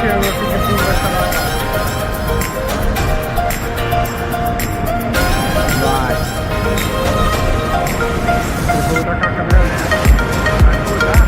chego aqui que assim vai chamar. Vai. Eu vou dar com a câmera lenta. Vai acordar.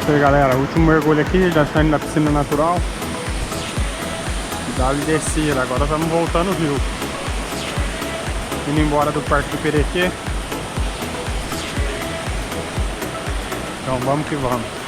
Isso aí, galera, último mergulho aqui, já saindo da piscina natural. Dá-lhe descida, agora estamos voltando o rio. Indo embora do Parque do Perequê. Então vamos que vamos.